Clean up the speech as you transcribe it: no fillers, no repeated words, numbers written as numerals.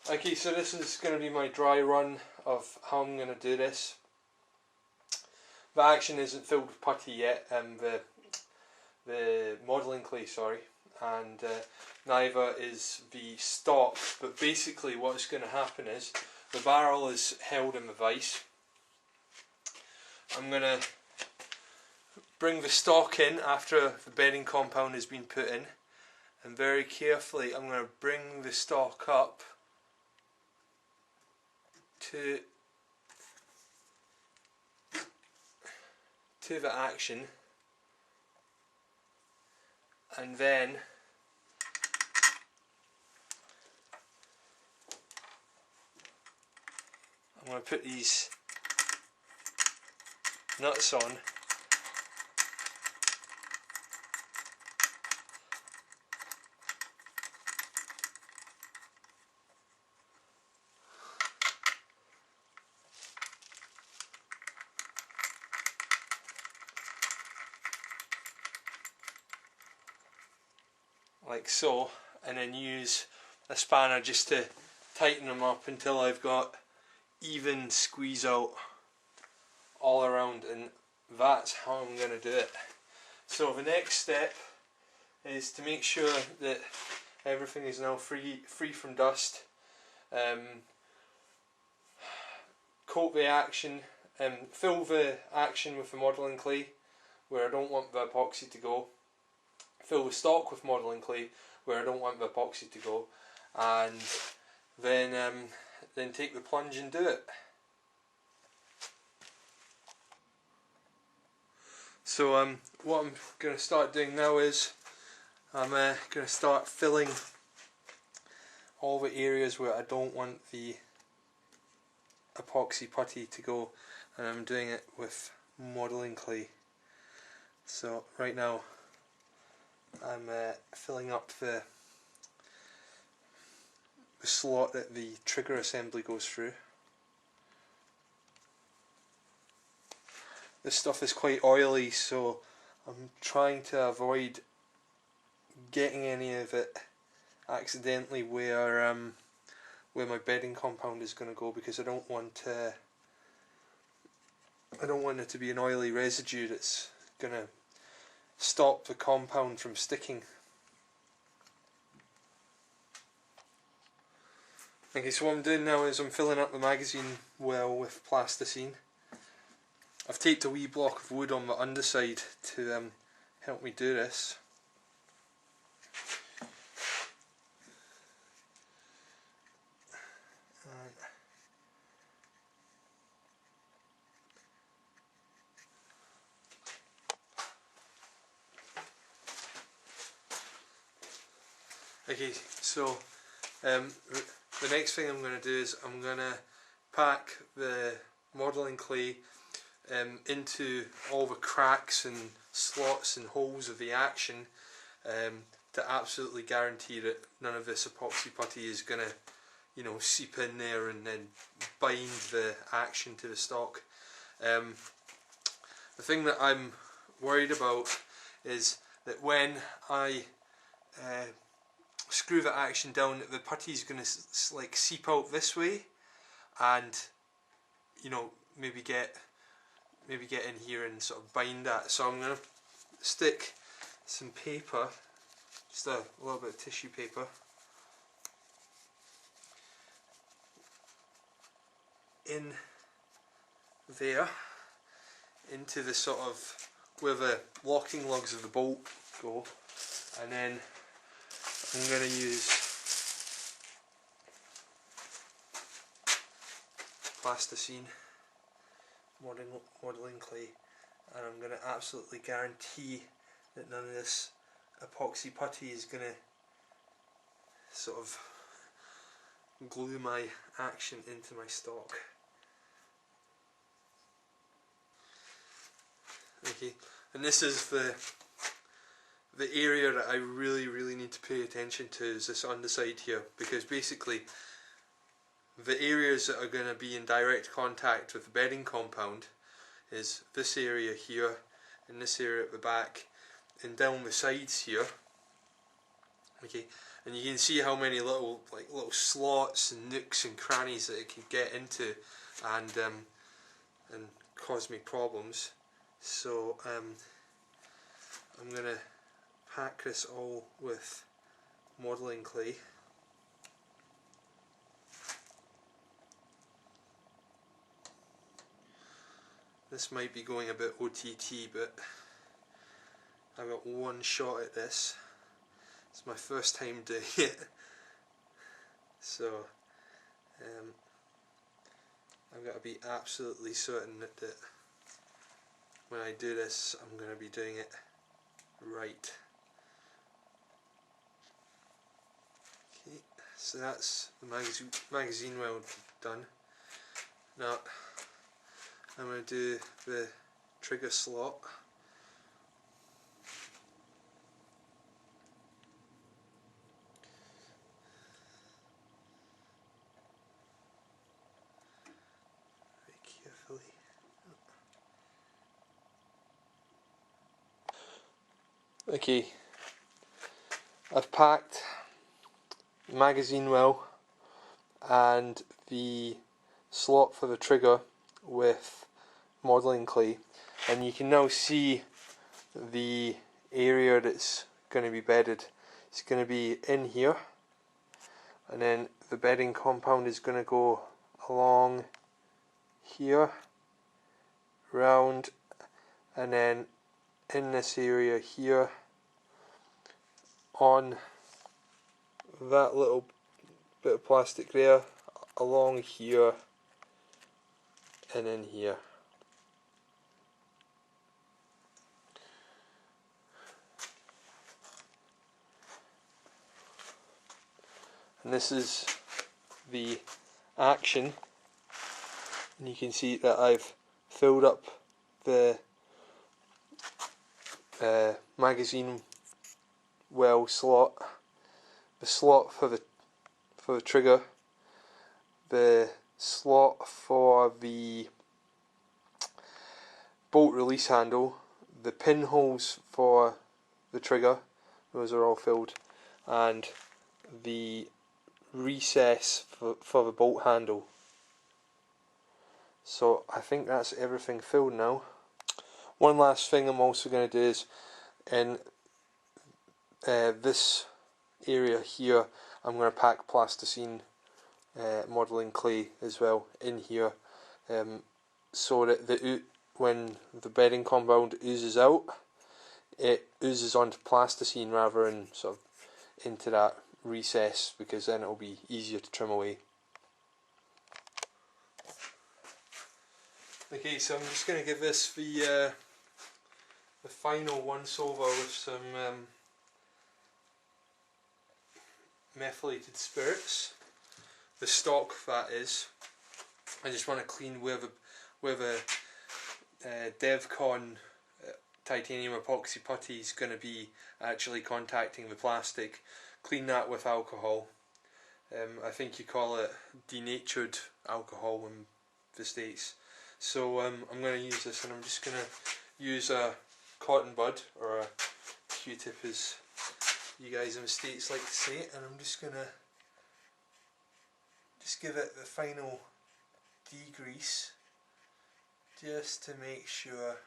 Okay, so this is going to be my dry run of how I'm going to do this. The action isn't filled with putty yet, the modelling clay, sorry, and neither is the stock, but basically what's going to happen is the barrel is held in the vise. I'm going to bring the stock in after the bedding compound has been put in, and very carefully I'm going to bring the stock up to the action, and then I'm going to put these nuts on. Like so, and then use a spanner just to tighten them up until I've got even squeeze out all around, and that's how I'm going to do it. So the next step is to make sure that everything is now free from dust. Coat the action, fill the action with the modelling clay where I don't want the epoxy to go. Fill the stock with modelling clay where I don't want the epoxy to go, and then take the plunge and do it. So what I'm going to start doing now is I'm going to start filling all the areas where I don't want the epoxy putty to go, and I'm doing it with modelling clay. So right now I'm filling up the slot that the trigger assembly goes through. This stuff is quite oily, so I'm trying to avoid getting any of it accidentally where my bedding compound is going to go, because I don't want it to be an oily residue that's going to stop the compound from sticking. Okay, so what I'm doing now is I'm filling up the magazine well with plasticine. I've taped a wee block of wood on the underside to help me do this. Okay, so the next thing I'm going to do is I'm going to pack the modelling clay into all the cracks and slots and holes of the action to absolutely guarantee that none of this epoxy putty is going to, seep in there and then bind the action to the stock. The thing that I'm worried about is that when I screw the action down, the putty is going to like seep out this way, and maybe get in here and sort of bind that. So I'm going to stick some paper, just a little bit of tissue paper, in there into the sort of where the locking lugs of the bolt go, and then I'm going to use plasticine, modelling clay, and I'm going to absolutely guarantee that none of this epoxy putty is going to sort of glue my action into my stock. Okay, and this is the area that I really need to pay attention to, is this underside here, because basically the areas that are going to be in direct contact with the bedding compound is this area here, and this area at the back, and down the sides here Okay, and you can see how many little slots and nooks and crannies that it can get into, and cause me problems. So I'm gonna pack this all with modelling clay. This might be going a bit OTT, but I've got one shot at this. It's my first time doing it, so I've got to be absolutely certain that when I do this I'm going to be doing it right. Okay, so that's the magazine weld done. Now I'm going to do the trigger slot. Very carefully. Okay, I've packed the magazine well and the slot for the trigger with modelling clay, and you can now see the area that's going to be bedded. It's going to be in here, and then the bedding compound is going to go along here, round, and then in this area here, on that little bit of plastic there, along here, and in here. And this is the action, and you can see that I've filled up the magazine well slot, the slot for the trigger, the slot for the bolt release handle, the pinholes for the trigger, those are all filled, and the recess for the bolt handle. So I think that's everything filled now. One last thing I'm also going to do is in this area here I'm going to pack plasticine modelling clay as well in here, so that when the bedding compound oozes out, it oozes onto plasticine rather than sort of into that recess, because then it will be easier to trim away. Okay, so I'm just going to give this the final once over with some methylated spirits, the stock that is. I just want to clean where the DevCon titanium epoxy putty is going to be actually contacting the plastic. Clean that with alcohol. I think you call it denatured alcohol in the States. So I'm going to use this, and I'm just going to use a cotton bud, or a Q-tip as you guys in the States like to say it, and I'm just going to give it the final degrease just to make sure